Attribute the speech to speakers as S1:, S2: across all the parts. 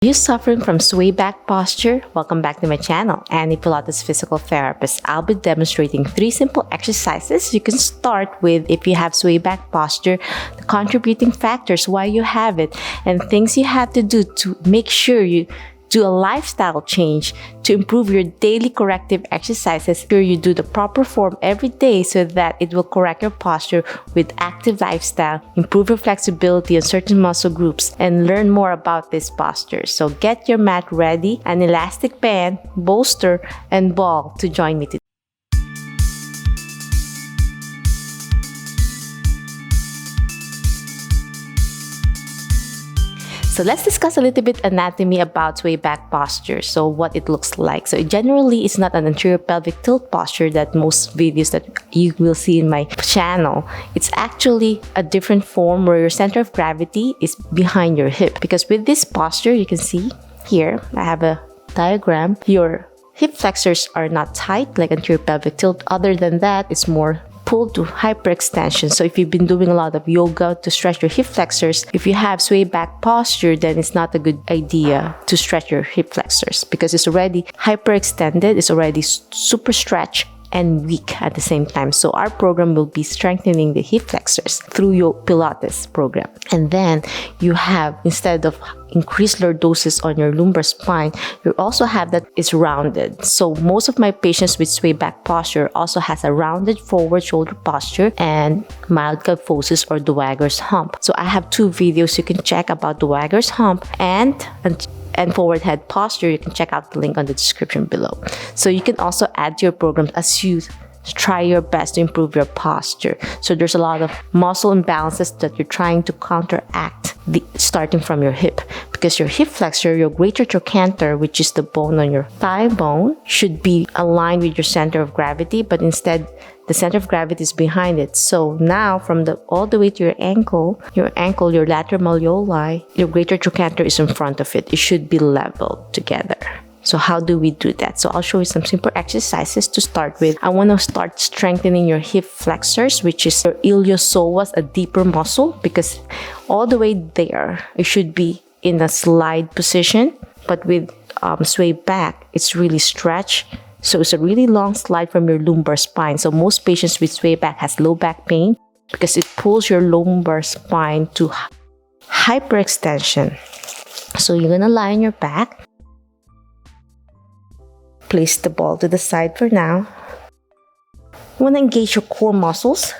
S1: You suffering from swayback posture? Welcome back to my channel, Annie Pilates Physical Therapist. I'll be demonstrating 3 simple exercises you can start with if you have swayback posture, the contributing factors why you have it, and things you have to do to make sure you do a lifestyle change to improve your daily corrective exercises. Sure you do the proper form every day so that it will correct your posture with active lifestyle, improve your flexibility in certain muscle groups, and learn more about this posture. So get your mat ready, an elastic band, bolster, and ball to join me today. So let's discuss a little bit anatomy about swayback posture. So what it looks like. So generally, it's not an anterior pelvic tilt posture that most videos that you will see in my channel. It's actually a different form where your center of gravity is behind your hip. Because with this posture, you can see here, I have a diagram. Your hip flexors are not tight like anterior pelvic tilt. Other than that, it's more pull to hyperextension. So if you've been doing a lot of yoga to stretch your hip flexors, if you have swayback posture, then it's not a good idea to stretch your hip flexors because it's already hyperextended, it's already super stretched and weak at the same time. So our program will be strengthening the hip flexors through your Pilates program. And then you have, instead of increased lordosis on your lumbar spine, you also have that it's rounded. So most of my patients with swayback posture also has a rounded forward shoulder posture and mild kyphosis or the wagger's hump. So I have 2 videos you can check about the wagger's hump and forward head posture. You can check out the link on the description below. So you can also add to your programs as you try your best to improve your posture. So there's a lot of muscle imbalances that you're trying to counteract starting from your hip, because your hip flexor, your greater trochanter, which is the bone on your thigh bone, should be aligned with your center of gravity, but instead the center of gravity is behind it. So now from all the way to your ankle, your lateral malleoli, your greater trochanter is in front of it. It should be leveled together. So how do we do that? So I'll show you some simple exercises to start with. I want to start strengthening your hip flexors, which is your iliopsoas, a deeper muscle, because all the way there, it should be in a slide position. But with sway back, it's really stretched. So it's a really long slide from your lumbar spine. So most patients with sway back has low back pain because it pulls your lumbar spine to hyperextension. So you're going to lie on your back. Place the ball to the side for now. You want to engage your core muscles.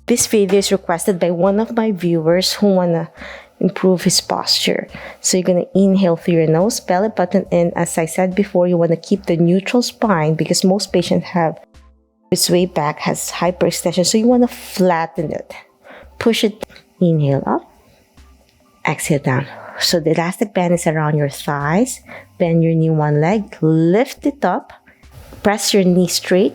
S1: This video is requested by one of my viewers who want to improve his posture. So you're going to inhale through your nose, belly button in. As I said before, you want to keep the neutral spine because most patients with sway back has hyperextension. So you want to flatten it. Push it. Inhale up. Exhale down. So the elastic band is around your thighs. Bend your knee one leg. Lift it up. Press your knee straight.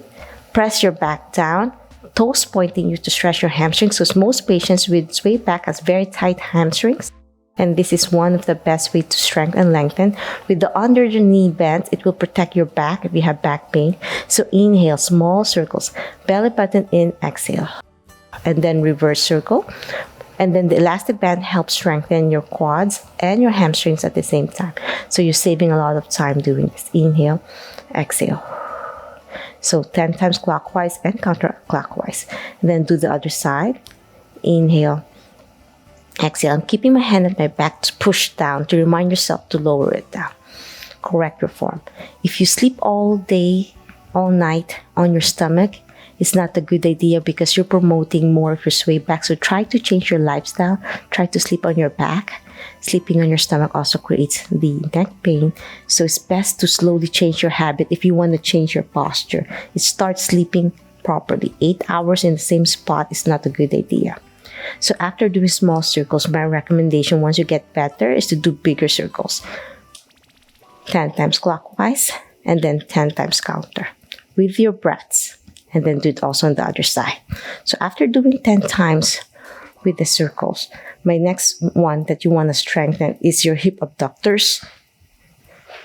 S1: Press your back down. Toes pointing you to stretch your hamstrings, because most patients with sway back has very tight hamstrings. And this is one of the best ways to strengthen and lengthen. With the under the knee bend, it will protect your back if you have back pain. So inhale, small circles. Belly button in, exhale. And then reverse circle. And then the elastic band helps strengthen your quads and your hamstrings at the same time. So you're saving a lot of time doing this. Inhale, exhale. So 10 times clockwise and counterclockwise. And then do the other side. Inhale, exhale. I'm keeping my hand at my back to push down to remind yourself to lower it down. Correct your form. If you sleep all day, all night on your stomach, it's not a good idea because you're promoting more of your sway back. So try to change your lifestyle. Try to sleep on your back. Sleeping on your stomach also creates the neck pain. So it's best to slowly change your habit if you want to change your posture. Start sleeping properly. 8 hours in the same spot is not a good idea. So after doing small circles, my recommendation once you get better is to do bigger circles. 10 times clockwise and then 10 times counter with your breaths. And then do it also on the other side. So after doing 10 times with the circles, my next one that you want to strengthen is your hip abductors.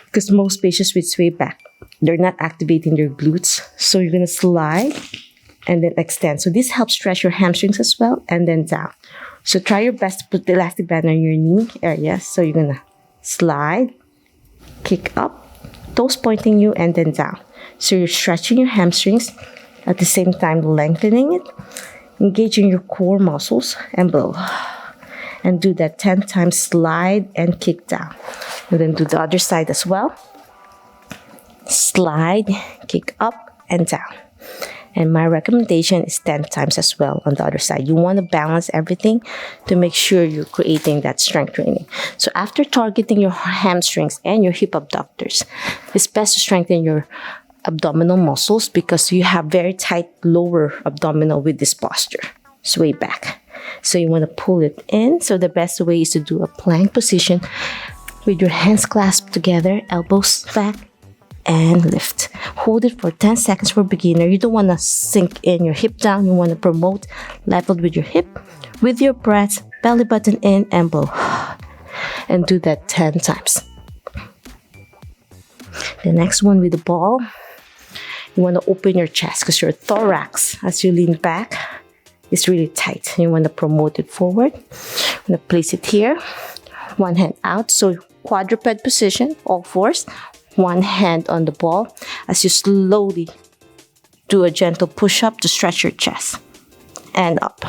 S1: Because most patients with sway back, they're not activating their glutes. So you're going to slide and then extend. So this helps stretch your hamstrings as well and then down. So try your best to put the elastic band on your knee area. So you're going to slide, kick up, toes pointing you, and then down. So you're stretching your hamstrings at the same time lengthening it, engaging your core muscles, and blow. And do that 10 times, slide and kick down. And then do the other side as well. Slide, kick up and down. And my recommendation is 10 times as well on the other side. You want to balance everything to make sure you're creating that strength training. So after targeting your hamstrings and your hip abductors, it's best to strengthen your abdominal muscles because you have very tight lower abdominal with this posture. Sway back. So you want to pull it in. So the best way is to do a plank position with your hands clasped together, elbows back, and lift. Hold it for 10 seconds for beginner. You don't want to sink in your hip down. You want to promote leveled with your hip. With your breath, belly button in and blow. And do that 10 times. The next one with the ball, you want to open your chest because your thorax, as you lean back, is really tight. You want to promote it forward. I'm going to place it here. One hand out. So quadruped position, all fours. One hand on the ball as you slowly do a gentle push-up to stretch your chest and up.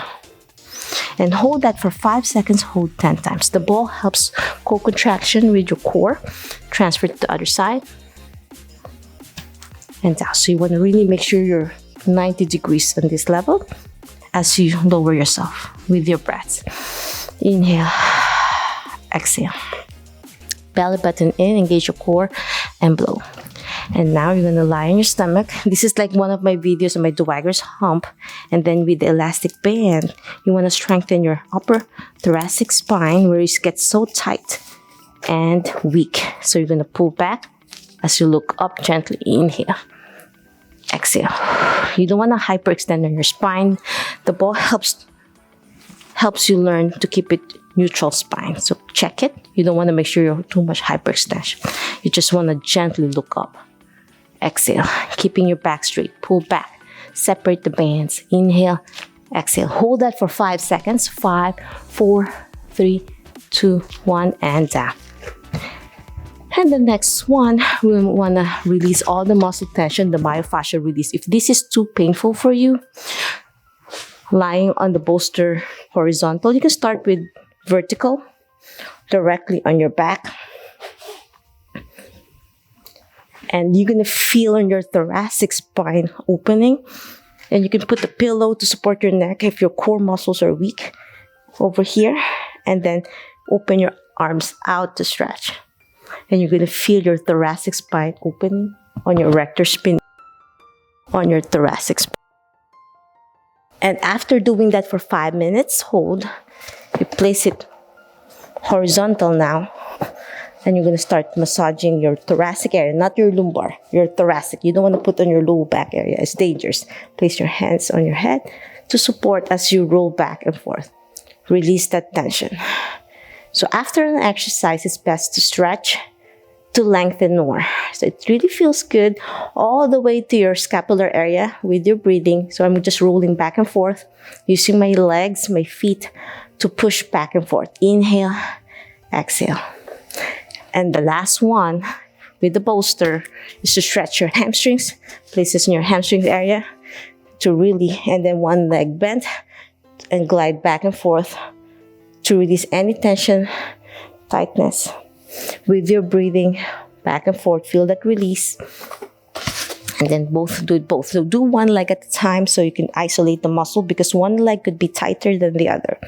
S1: And hold that for 5 seconds, hold 10 times. The ball helps co-contraction with your core. Transfer to the other side and down. So you want to really make sure you're 90 degrees on this level as you lower yourself with your breaths. Inhale, exhale. Belly button in, engage your core, and blow. And now you're going to lie on your stomach. This is like one of my videos on my Dwagger's hump. And then with the elastic band, you want to strengthen your upper thoracic spine where it gets so tight and weak. So you're going to pull back as you look up gently. Inhale, exhale. You don't want to hyperextend on your spine. The ball helps you learn to keep it neutral spine. So check it. You don't want to make sure you're too much hyperextension. You just want to gently look up. Exhale, keeping your back straight. Pull back. Separate the bands. Inhale, exhale. Hold that for 5 seconds. 5, 4, 3, 2, 1, and down. And the next one, we want to release all the muscle tension, the myofascial release. If this is too painful for you, lying on the bolster horizontal, you can start with vertical, directly on your back. And you're going to feel on your thoracic spine opening. And you can put a pillow to support your neck if your core muscles are weak over here. And then open your arms out to stretch. And you're going to feel your thoracic spine opening on your rectus spine, on your thoracic spine. And after doing that for 5 minutes, hold. You place it horizontal now. And you're going to start massaging your thoracic area, not your lumbar, your thoracic. You don't want to put on your low back area. It's dangerous. Place your hands on your head to support as you roll back and forth. Release that tension. So after an exercise, it's best to stretch to lengthen more. So it really feels good all the way to your scapular area with your breathing. So I'm just rolling back and forth, using my legs, my feet to push back and forth. Inhale, exhale. And the last one with the bolster is to stretch your hamstrings, places in your hamstrings area to really, and then one leg bent and glide back and forth to release any tension, tightness. With your breathing back and forth, feel that release. And then do it both. So do one leg at a time so you can isolate the muscle because one leg could be tighter than the other.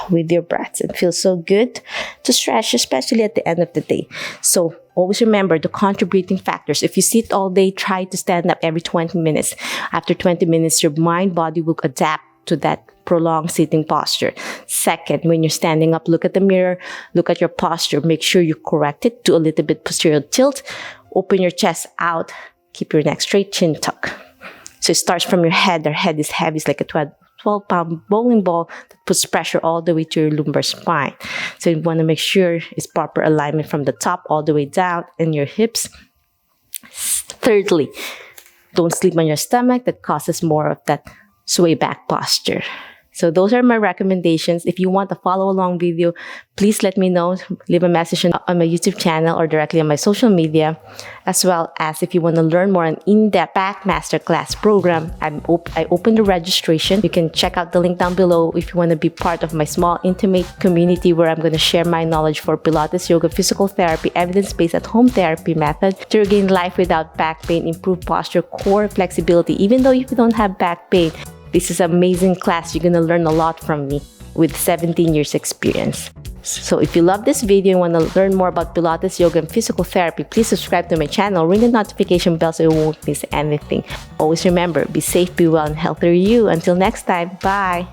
S1: With your breaths. It feels so good to stretch, especially at the end of the day. So always remember the contributing factors. If you sit all day, try to stand up every 20 minutes. After 20 minutes, your mind, body will adapt to that prolonged sitting posture. Second, when you're standing up, look at the mirror, look at your posture, make sure you correct it to a little bit posterior tilt. Open your chest out, keep your neck straight, chin tuck. So it starts from your head. Our head is heavy, it's like a 12-pound bowling ball that puts pressure all the way to your lumbar spine. So you want to make sure it's proper alignment from the top all the way down in your hips. Thirdly, don't sleep on your stomach. That causes more of that sway back posture. So those are my recommendations. If you want a follow-along video, please let me know. Leave a message on my YouTube channel or directly on my social media. As well as if you want to learn more on in-depth back masterclass program, I opened the registration. You can check out the link down below if you want to be part of my small, intimate community where I'm going to share my knowledge for Pilates, yoga, physical therapy, evidence-based at-home therapy method to regain life without back pain, improve posture, core flexibility. Even though if you don't have back pain, this is an amazing class. You're going to learn a lot from me with 17 years experience. So if you love this video and want to learn more about Pilates, yoga, and physical therapy, please subscribe to my channel, ring the notification bell so you won't miss anything. Always remember, be safe, be well, and healthy you. Until next time, bye!